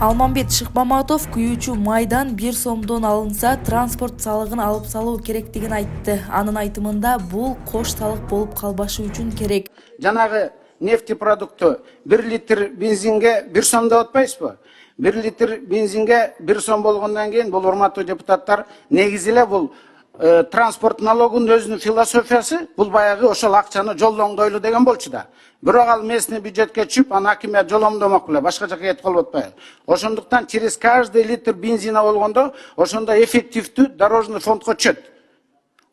Алмамбет Шыкмаматов күйүүчү майдан 1 сомдон алынса, транспорт салыгын алып салуу керектигин айтты. Анын айтымында бул кош салык болуп калбашы үчүн керек. Жанагы нефтепродукты 1 литр бензинге 1 сом деп атпайсызбы? 1 литр бензинге 1 сом болгондон кийин бул урматтуу депутаттар негизи эле бул транспорт налогунун өзүнүн философиясы бул баягы ошол акчаны жолдоңдойлу деген болчу да. Бирок ал местный бюджетке түшүп, аны акимият жоломдомок беле, башка жака кетип калып атпайбы. Ошондуктан через каждый литр бензина болгондо, ошондо эффективдүү дорожный фондко түшөт.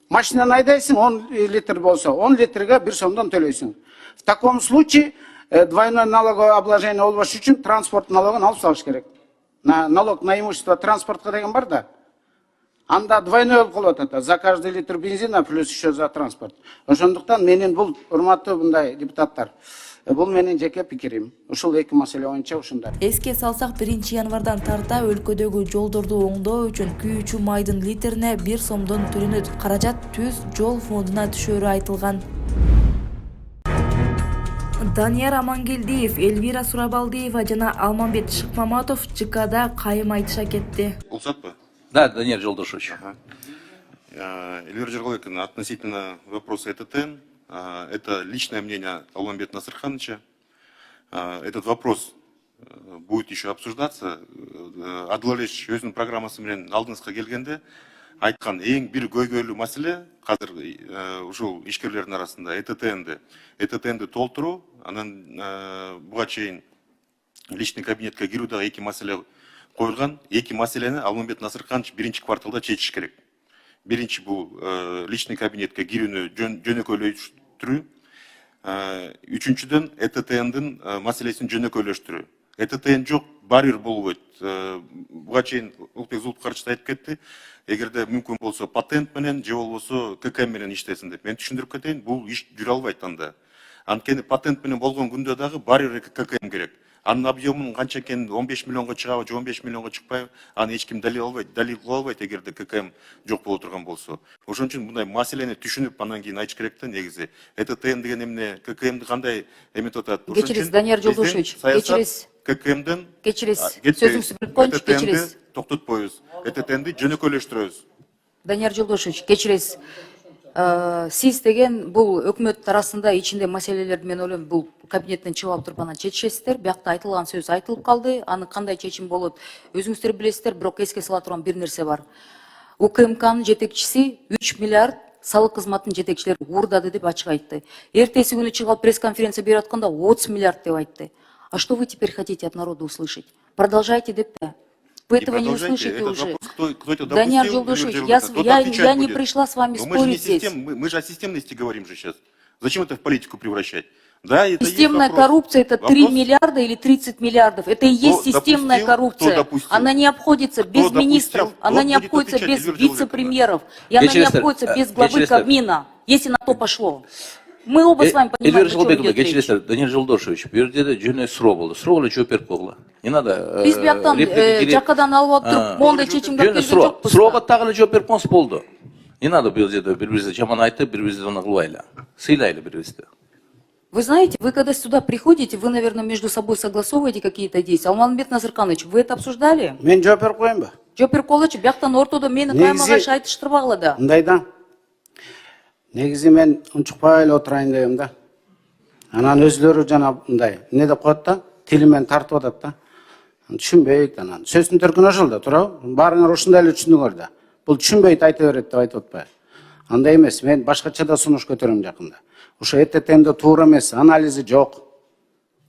Машинаны айдайсың, 10 литр болсо, 10 литрге 1 сомдон төлөйсүң. В таком случае двойное налоговое обложение болбош үчүн транспорт налогун алып салыш керек. Налог на имущество транспортка деген бар да. Анда двойной болуп калып атат. За каждый литр бензина плюс еще за транспорт. Ошондуктан менин бул урматтуу мындай депутаттар, бул менин жеке пикирим. Ушул эки маселе боюнча ушундай. Эске салсак 1 январдан тарта өлкөдөгү жолдорду оңдоо үчүн күйүүчү майдын литрине 1 сомдон төлөнөт. Каражат түз жол фондуна түшөрү айтылган. Данияр Амангелдиев, Эльвира Сурабалдиева жана Алмамбет Шыкмаматов ЖКда кайым айтыша кетти. Улсатпы? Да, Данияр Жолдошевич. Эльвира Джергалыковна, относительно вопроса ЭТТН, это личное мнение Алмамбета Насырхановича. Этот вопрос будет еще обсуждаться. Адылалеш өзінің программасы менен алдыңызға келгенде айткан эң бир көйгөйлүү маселе қазір ушул ишкерлердин арасында ЭТТНди толтуруу, анан буга чейин личный кабинетке кирүү дагы эки маселе коюлган. Эки маселени Алмамбет Насырханович 1 кварталда чечиш керек. Биринчи бул личный кабинетке кирүүнү жөнөкөйлөштүрүү. Үчүнчүдөн ЭТТНдин маселесин жөнөкөйлөштүрүү. ЭТТН жок, барьер болбойт. Буга чейин Улукбек Зулукарович айтып кетти. Эгерде мүмкүн болсо патент менен же болбосо ККМ менен иштесин деп. Мен түшүндүрүп кетейин, бул иш жүрө албайт анда. Анткени патент менен болгон күндө дагы барьер ККМ керек. Анын объемунун канча экенин 15 миллионго чыгабы же 15 миллионго чыкпайбы, аны эч ким далил кыла албайт эгерде ККМ жок боло турган болсо. Ошон үчүн мындай маселени түшүнүп, андан кийин айтыш керек да негизи. ЭТТН деген эмне, ККМди кандай эметип атат? Кечириз, Данияр Жолдошевич, кечириз. ККМден кечириз. Сөзүңүздү билип коюңчу, кечириз. Токтотпойбуз. ЭТТНди жөнөкөйлөштүрөбүз. Данияр Жолдошевич, кечириз. Сиз деген бул өкмөт арасында ичинде маселелерди мен ойлойм бул кабинеттен чыгып алып туруп анан чечишесиздер. Биякта айтылган сөз айтылып калды. Аны кандай чечим болот өзүңүздөр билесиздер, бирок эске сала турган бир нерсе бар. УКМКнын жетекчиси 3 миллиард салык кызматынын жетекчилери уурдады деп ачык айтты. Эртеси күнү чыгып алып пресс-конференция берип атканда 30 миллиард деп айтты. А что вы теперь хотите от народа услышать? Продолжайте деп да. Вы этого не услышите уже. Данияр Жолдошевич, я не пришла с вами спорить здесь. Мы же о системности говорим же сейчас. Зачем это в политику превращать? Да, это системная коррупция — это 3 миллиарда или 30 миллиардов. Это и есть системная коррупция. Она не обходится без министров, она не обходится без вице-премьеров, и она не обходится без главы Кабмина, если на то пошло. Мы оба с вами понимаем, о чем идет речь. Данияр Жолдошевич, бул жерде жөнөкөй суроо болду. Суроого жооп берип койгула. Не надо. Биз бияктан жакадан алып туруп, моундай чечимге келген жокпуз. Суроого так эле жооп берип коюңуз болду. Не надо бул жерде бири-бирибизди жаман айтып, бири-бирибизди аны кылбайлы. Сыйлайлы бири-бирибизди. Вы знаете, вы когда сюда приходите, вы, наверное, между собой согласовываете какие-то действия. Алмамбет Насырханович, вы это обсуждали? Мен жооп берип коеюнбу? Жооп берип койгулачы, бияктан ортодо мени каймагаш айтыштырбагыла да. Мындай да. Негизи мен унчукпай эле отурайын дегем да. Анан өзлөрү жана мындай эмне деп коет да, тилимен тартып атат да. Түшүнбөйт анан. Сөздүн төркүнү ошол да, туурабы? Баарыңар ушундай эле түшүндүңөр да. Бул түшүнбөйт, айта берет деп айтып атпайбы? Андай эмес, мен башкача да сунуш көтөрөм жакында. Ошо ЭТТНди туура эмес, анализи жок.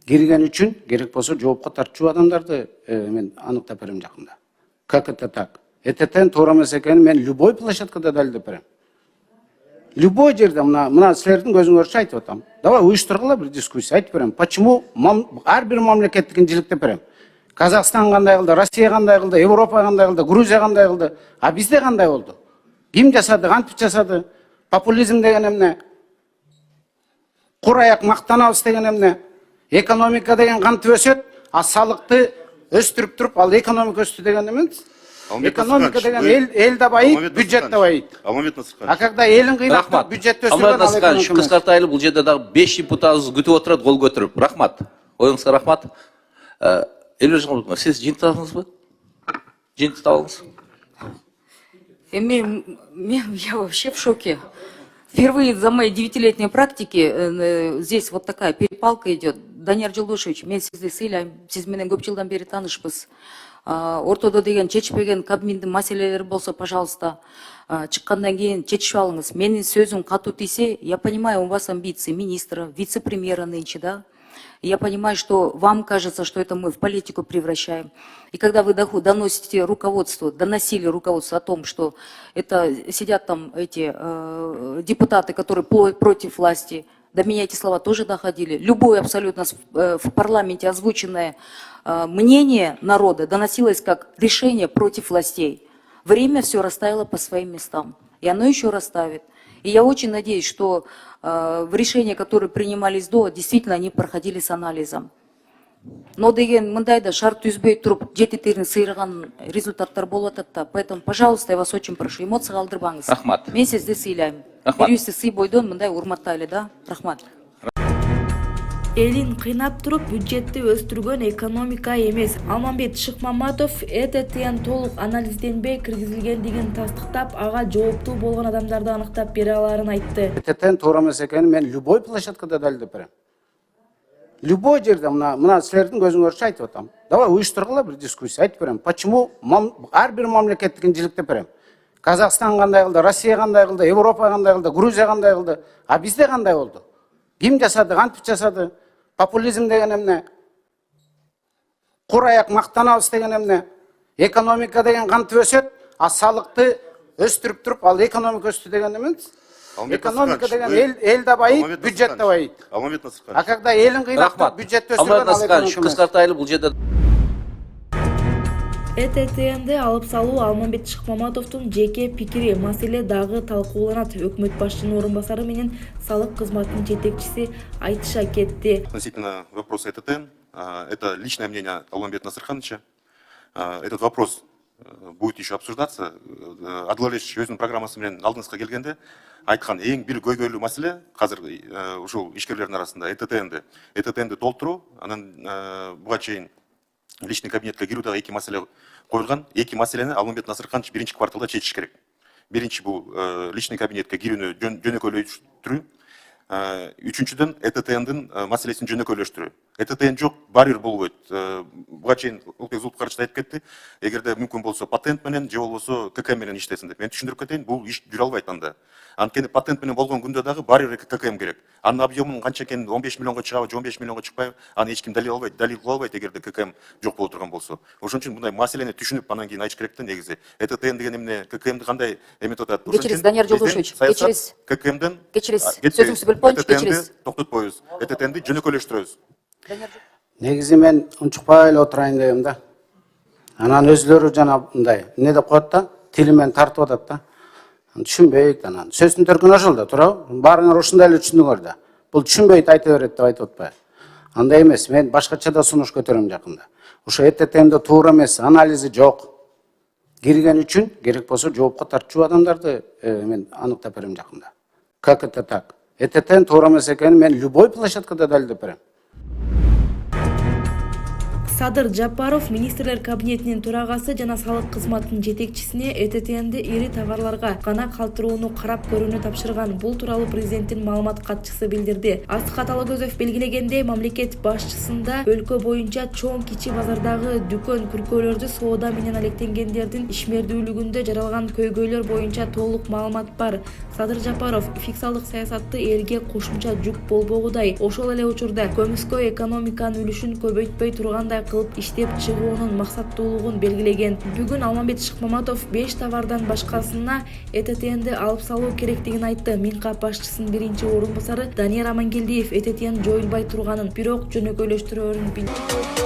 Кирген үчүн керек болсо жоопко тартчу адамдарды мен аныктап берем жакында. Как это так? ЭТТН туура эмес экенин мен любой площадкада далилдеп берем. Любой жерде мына силердин көзүңөрчө айтып атам. Давай уюштургула бир дискуссия, айтып берем. Почему ар бир мамлекеттикин жиликтеп берем. Казакстан кандай кылды, Россия кандай кылды, Европа кандай кылды, Грузия кандай кылды, а бизде кандай болду? Ким жасады, кантип жасады? Популизм деген эмне? Кур аяк мактанабыз деген эмне? Экономика деген кантип өсөт, а салыкты өстүрүп туруп, ал экономика өстү деген эме? Экономика деген эл да байыйт, бюджет да байыйт. А когда элин кыйнап, бюджетти өстүргөн ал экономика. Кыскартайлы бул жерде дагы 5 депутатыбыз күтүп отурат, кол көтөрүп. Рахмат. Оюңузга рахмат. Элбек Жакылбековна, сиз жыйынтыктадыңызбы? Жыйынтыктап Я вообще в шоке. Впервые за мои 9-летней практики здесь вот такая перепалка идет. Данияр Жолдошевич, мен сизди сыйлайм, сиз менен көп жылдан бери таанышпыз. Ортодо деген чечпеген Кабминдин маселелери болсо, пожалуйста, чыккандан кийин чечип алыңыз. Менин сөзүм катуу тийсе, я понимаю, у вас амбиции министра, вице-премьера нынче, да? Я понимаю, что вам кажется, что это мы в политику превращаем. И когда вы доносите руководству, доносили руководству о том, что это сидят там эти депутаты, которые против власти, до меня эти слова тоже доходили. Любое абсолютно в парламенте озвученное мнение народа доносилось как решение против властей. Время все расставило по своим местам. И оно еще расставит. И я очень надеюсь, что решения, которые принимались до, действительно они проходили с анализом. Но деген мындайда шарт түзбөй туруп жети терин сыйраган результаттар болуп атат да. Поэтому, пожалуйста, я вас очень прошу, эмоция калтырбаңыз. Рахмат. Мен сизди сыйлайм. Рахмат. Бирибизди сый бойдон мындай урматтайлы да. Рахмат. Элин кыйнап туруп бюджетти өстүргөн экономика эмес. Алмамбет Шыкмаматов ЭТТнын толук анализденбей киргизилгендигин тастыктап, ага жооптуу болгон адамдарды аныктап бере аларын айтты. ЭТТнын туура эмес экенин мен любой площадкада далилдеп берем. Любой жерде мына силердин көзүңөрчө айтып атам. Давай уюштургула бир дискуссия айтып берем. Почему ар бир мамлекеттикин жиликтеп берем. Казакстан кандай кылды, Россия кандай кылды, Европа кандай кылды, Грузия кандай кылды, а бизде кандай болду? Ким жасады, кантип жасады? Популизм деген эмне? Кур аяк мактанабыз деген эмне? Экономика деген кантип өсөт, а салыкты өстүрүп туруп, ал экономика өстү деген эме? Экономика деген эл да байыйт, бюджет да байыйт. Алмамбет Насырханович. А когда элин кыйнап туруп, бюджет өстүргөн, Алмамбет ал Насырханович, экономика. кыскартайлы бул жерде ЭТТнди алып салуу Алмамбет Шыкмаматовдун жеке пикири. Маселе дагы талкууланат. Өкмөт башчынын орун басары менен салык кызматынын жетекчиси айтыша кетти. Относительно вопроса ЭТТН, это личное мнение Алмамбета Насырхановича. Этот вопрос будет еще обсуждаться. Адылалевич өзүнүн программасы менен алдыңызга келгенде айткан эң бир көйгөйлүү маселе азыр ушул ишкерлердин арасында ЭТТнди толтуруу, анан буга чейин личный кабинетке кирүү дагы эки маселе коюлган. Эки маселени Алмамбет Насырханович биринчи кварталда чечиш керек. Биринчи бул личный кабинетке кирүүнү жөнөкөйлөштүрүү. Үчүнчүдөн ЭТТнын маселесин жөнөкөйлөштүрүү. ЭТТн жок, барьер болбойт. Буга чейин Улукбек Зулпукарович айтып кетти. Эгерде мүмкүн болсо патент менен же болбосо ККМ менен иштесин деп. Мен түшүндүрүп кетейин, бул иш жүрө албайт анда. Анткени патент менен болгон күндө дагы барьер ККМ керек. Анын объемунун канча экенин 15 миллионго чыгабы, 15 миллионго чыкпайбы, аны эч ким далил кыла албайт эгерде ККМ жок боло турган болсо. Ошон үчүн мындай маселени түшүнүп, анан кийин айтыш керек да негизи. ЭТТн деген эмне, ККМди кандай эметип атат? Кечириз, Данияр Жолдошевич, кечириз. ККМден Кечириз, сөзүңүздү бөлүп коеюнчу, кечириз. Токтотпойбуз. ЭТТнди жөнөкөйлөштүрөбүз. Негизи мен унчукпай эле отурайын дегем да. Анан өзлөрү жана мындай эмне деп коет да, тили менен тартып атат да. Түшүнбөйт анан. Сөздүн төркүнү ошол да, туурабы? Баарыңар ушундай эле түшүндүңөр да. Бул түшүнбөйт айта берет деп айтып атпайбы? Андай эмес, мен башкача да сунуш көтөрөм жакында. Ошо ЭТТнде туура эмес, анализи жок. Кирген үчүн керек болсо жоопко тартчу адамдарды мен аныктап берем жакында. Как это так? ЭТТн туура эмес экенин мен любой площадкада далилдеп берем. Садыр Жапаров министрлер кабинетинин төрагасы жана салык кызматынын жетекчисине ЭТТнди ири товарларга гана калтырууну карап көрүүнү тапшырган. Бул тууралуу президенттин маалымат катчысы билдирди. Асқат Алагөзов белгилегендей, мамлекет башчысында өлкө боюнча чоң кичи базардагы дүкөн күркөлөрдү соода менен алектенгендердин ишмердүүлүгүндө жаралган көйгөйлөр боюнча толук маалымат бар. Садыр Жапаров фискалдык саясатты элге кошумча жүк болбогудай, ошол эле учурда көмүскө экономиканын үлүшүн көбөйтпөй тургандай кылып иштеп чыгуунун максаттуулугун белгилеген. Бүгүн Алмамбет Шыкмаматов 5 товардан башкасына ЭТТнди алып салуу керектигин айтты. Минкап башчысынын биринчи орун басары Данияр Амангелдиев ЭТТнын жоюлбай турганын, бирок жөнөкөйлөштүрөөрүн билдирди.